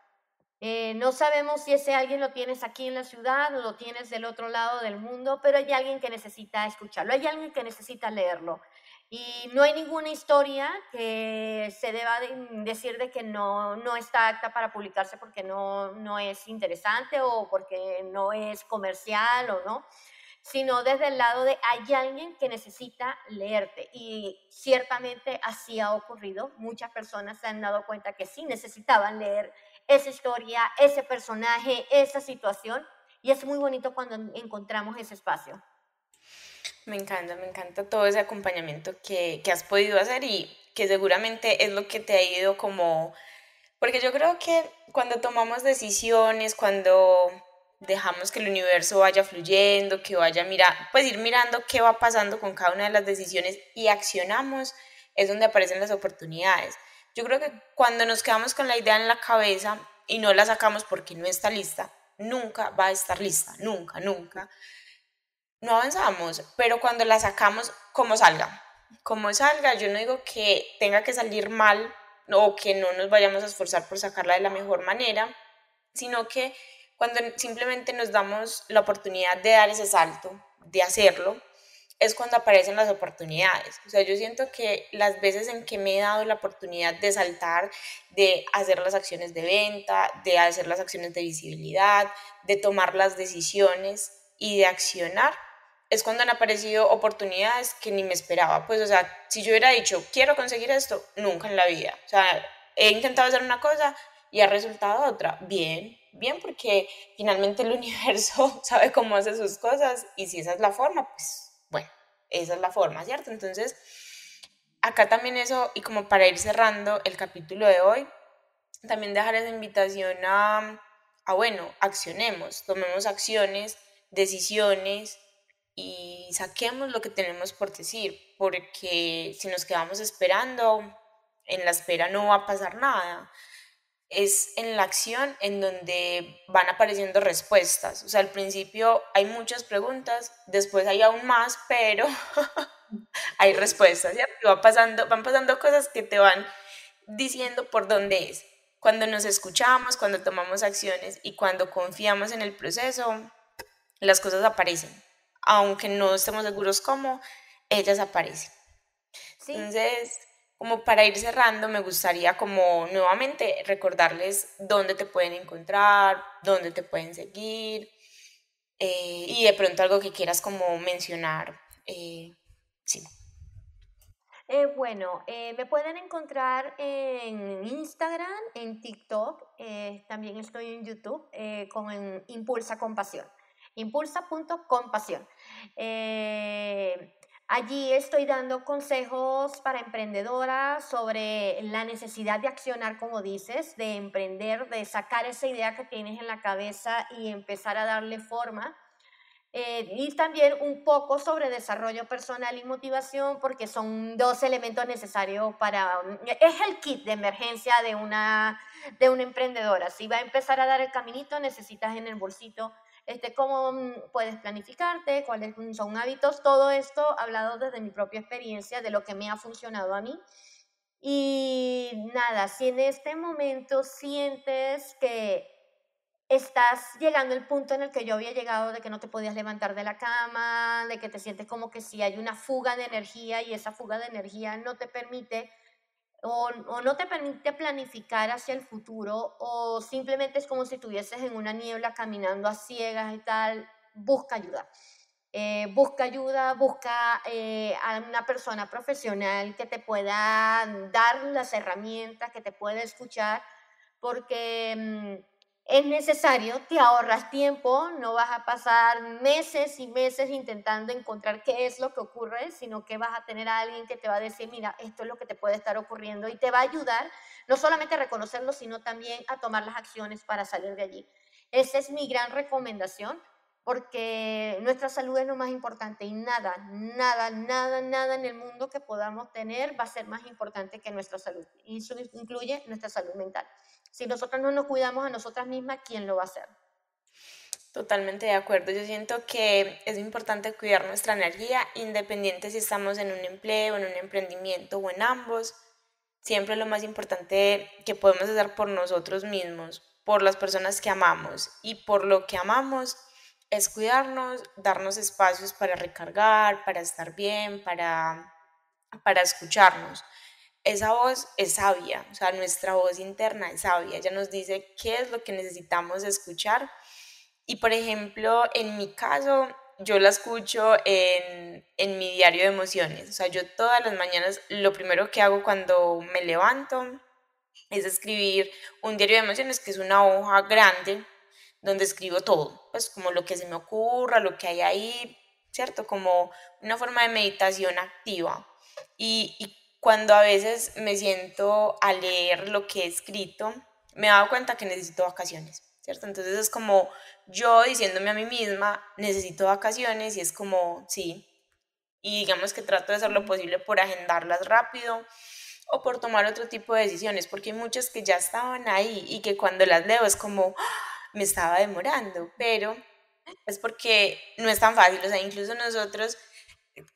No sabemos si ese alguien lo tienes aquí en la ciudad o lo tienes del otro lado del mundo, pero hay alguien que necesita escucharlo, hay alguien que necesita leerlo. Y no hay ninguna historia que se deba decir de que no está apta para publicarse porque no es interesante o porque no es comercial o no, sino desde el lado de hay alguien que necesita leerte. Y ciertamente así ha ocurrido. Muchas personas se han dado cuenta que sí necesitaban leer esa historia, ese personaje, esa situación. Y es muy bonito cuando encontramos ese espacio. Me encanta todo ese acompañamiento que has podido hacer y que seguramente es lo que te ha ido como. Porque yo creo que cuando tomamos decisiones, cuando dejamos que el universo vaya fluyendo, que vaya pues ir mirando qué va pasando con cada una de las decisiones y accionamos, es donde aparecen las oportunidades. Yo creo que cuando nos quedamos con la idea en la cabeza y no la sacamos porque no está lista, nunca va a estar lista, nunca, nunca. No avanzamos, pero cuando la sacamos, como salga, yo no digo que tenga que salir mal o que no nos vayamos a esforzar por sacarla de la mejor manera, sino que cuando simplemente nos damos la oportunidad de dar ese salto, de hacerlo, es cuando aparecen las oportunidades. O sea, yo siento que las veces en que me he dado la oportunidad de saltar, de hacer las acciones de venta, de hacer las acciones de visibilidad, de tomar las decisiones y de accionar, es cuando han aparecido oportunidades que ni me esperaba. Pues, o sea, si yo hubiera dicho, quiero conseguir esto, nunca en la vida. O sea, he intentado hacer una cosa y ha resultado otra. Bien, bien, porque finalmente el universo sabe cómo hace sus cosas y si esa es la forma, pues bueno, esa es la forma, ¿cierto? Entonces, acá también eso, y como para ir cerrando el capítulo de hoy, también dejar esa invitación bueno, accionemos, tomemos acciones, decisiones y saquemos lo que tenemos por decir, porque si nos quedamos esperando, en la espera no va a pasar nada. Es en la acción en donde van apareciendo respuestas. O sea, al principio hay muchas preguntas, después hay aún más, pero hay respuestas, ¿cierto? Y van pasando cosas que te van diciendo por dónde es. Cuando nos escuchamos, cuando tomamos acciones y cuando confiamos en el proceso, las cosas aparecen. Aunque no estemos seguros cómo, ellas aparecen. Sí. Entonces, como para ir cerrando, me gustaría como nuevamente recordarles dónde te pueden encontrar, dónde te pueden seguir y de pronto algo que quieras como mencionar. Sí. Bueno, me pueden encontrar en Instagram, en TikTok, también estoy en YouTube con Impulsa Compasión, impulsa.compasión. Allí estoy dando consejos para emprendedoras sobre la necesidad de accionar, como dices, de emprender, de sacar esa idea que tienes en la cabeza y empezar a darle forma. Y también un poco sobre desarrollo personal y motivación, porque son dos elementos necesarios para, es el kit de emergencia de una emprendedora. Si va a empezar a dar el caminito, necesitas en el bolsito cómo puedes planificarte, cuáles son hábitos, todo esto hablado desde mi propia experiencia, de lo que me ha funcionado a mí. Y nada, si en este momento sientes que estás llegando al punto en el que yo había llegado, de que no te podías levantar de la cama, de que te sientes como que sí hay una fuga de energía y esa fuga de energía no te permite o no te permite planificar hacia el futuro, o simplemente es como si estuvieses en una niebla caminando a ciegas y tal, busca ayuda. Busca ayuda, busca a una persona profesional que te pueda dar las herramientas, que te pueda escuchar, porque es necesario, te ahorras tiempo, no vas a pasar meses y meses intentando encontrar qué es lo que ocurre, sino que vas a tener a alguien que te va a decir, mira, esto es lo que te puede estar ocurriendo y te va a ayudar no solamente a reconocerlo, sino también a tomar las acciones para salir de allí. Esa es mi gran recomendación, porque nuestra salud es lo más importante y nada, nada, nada, nada en el mundo que podamos tener va a ser más importante que nuestra salud. Y eso incluye nuestra salud mental. Si nosotros no nos cuidamos a nosotras mismas, ¿quién lo va a hacer? Totalmente de acuerdo. Yo siento que es importante cuidar nuestra energía, independiente si estamos en un empleo, en un emprendimiento o en ambos. Siempre lo más importante que podemos hacer por nosotros mismos, por las personas que amamos y por lo que amamos, es cuidarnos, darnos espacios para recargar, para estar bien, para escucharnos. Esa voz es sabia, o sea, nuestra voz interna es sabia, ella nos dice qué es lo que necesitamos escuchar. Y por ejemplo, en mi caso, yo la escucho en mi diario de emociones. O sea, yo todas las mañanas lo primero que hago cuando me levanto es escribir un diario de emociones, que es una hoja grande donde escribo todo, pues como lo que se me ocurra, lo que hay ahí, ¿cierto? Como una forma de meditación activa. Y cuando a veces me siento a leer lo que he escrito, me he dado cuenta que necesito vacaciones, ¿cierto? Entonces es como yo diciéndome a mí misma, necesito vacaciones y es como, sí, y digamos que trato de hacer lo posible por agendarlas rápido o por tomar otro tipo de decisiones, porque hay muchas que ya estaban ahí y que cuando las leo es como, me estaba demorando, pero es porque no es tan fácil, o sea, incluso nosotros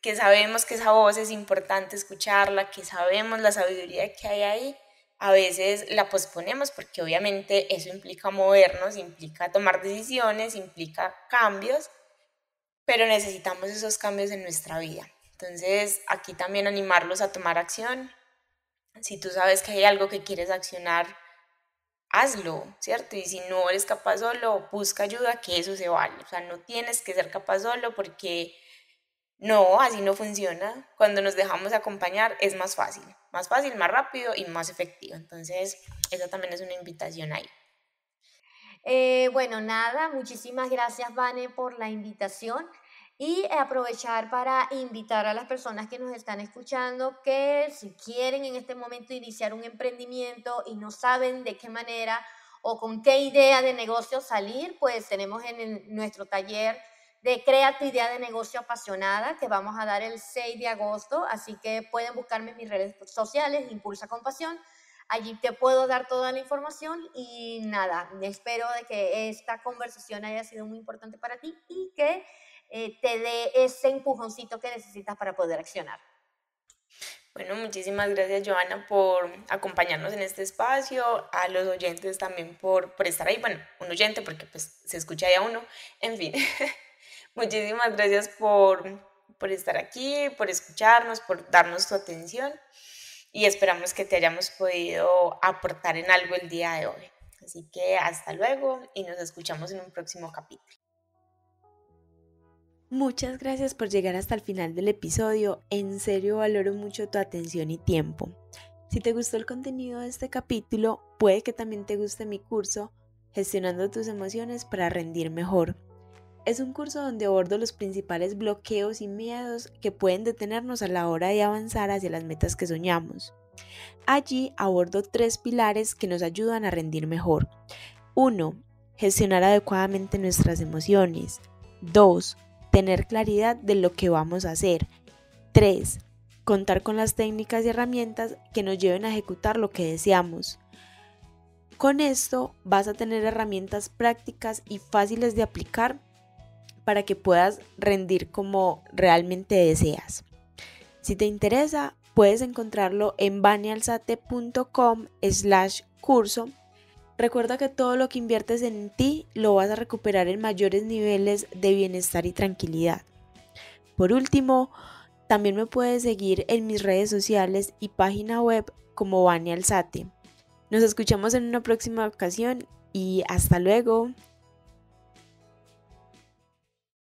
que sabemos que esa voz es importante escucharla, que sabemos la sabiduría que hay ahí, a veces la posponemos porque obviamente eso implica movernos, implica tomar decisiones, implica cambios, pero necesitamos esos cambios en nuestra vida. Entonces, aquí también animarlos a tomar acción. Si tú sabes que hay algo que quieres accionar, hazlo, ¿cierto? Y si no eres capaz solo, busca ayuda, que eso se vale. O sea, no tienes que ser capaz solo porque no, así no funciona. Cuando nos dejamos acompañar es más fácil, más rápido y más efectivo. Entonces, esa también es una invitación ahí. Bueno, nada, muchísimas gracias, Vane, por la invitación y aprovechar para invitar a las personas que nos están escuchando que si quieren en este momento iniciar un emprendimiento y no saben de qué manera o con qué idea de negocio salir, pues tenemos nuestro taller de Crea tu idea de negocio apasionada que vamos a dar el 6 de agosto, así que pueden buscarme en mis redes sociales, Impulsa con Pasión. Allí te puedo dar toda la información y nada, espero de que esta conversación haya sido muy importante para ti y que te dé ese empujoncito que necesitas para poder accionar. Bueno, muchísimas gracias, Joana, por acompañarnos en este espacio, a los oyentes también por estar ahí. Bueno, un oyente porque pues se escucha ya uno, en fin. Muchísimas gracias por estar aquí, por escucharnos, por darnos tu atención y esperamos que te hayamos podido aportar en algo el día de hoy. Así que hasta luego y nos escuchamos en un próximo capítulo. Muchas gracias por llegar hasta el final del episodio. En serio valoro mucho tu atención y tiempo. Si te gustó el contenido de este capítulo, puede que también te guste mi curso Gestionando tus emociones para rendir mejor. Es un curso donde abordo los principales bloqueos y miedos que pueden detenernos a la hora de avanzar hacia las metas que soñamos. Allí abordo 3 pilares que nos ayudan a rendir mejor. 1. Gestionar adecuadamente nuestras emociones. 2. Tener claridad de lo que vamos a hacer. 3. Contar con las técnicas y herramientas que nos lleven a ejecutar lo que deseamos. Con esto vas a tener herramientas prácticas y fáciles de aplicar para que puedas rendir como realmente deseas. Si te interesa, puedes encontrarlo en vanialzate.com/curso. Recuerda que todo lo que inviertes en ti lo vas a recuperar en mayores niveles de bienestar y tranquilidad. Por último, también me puedes seguir en mis redes sociales y página web como Vani Alzate. Nos escuchamos en una próxima ocasión y hasta luego.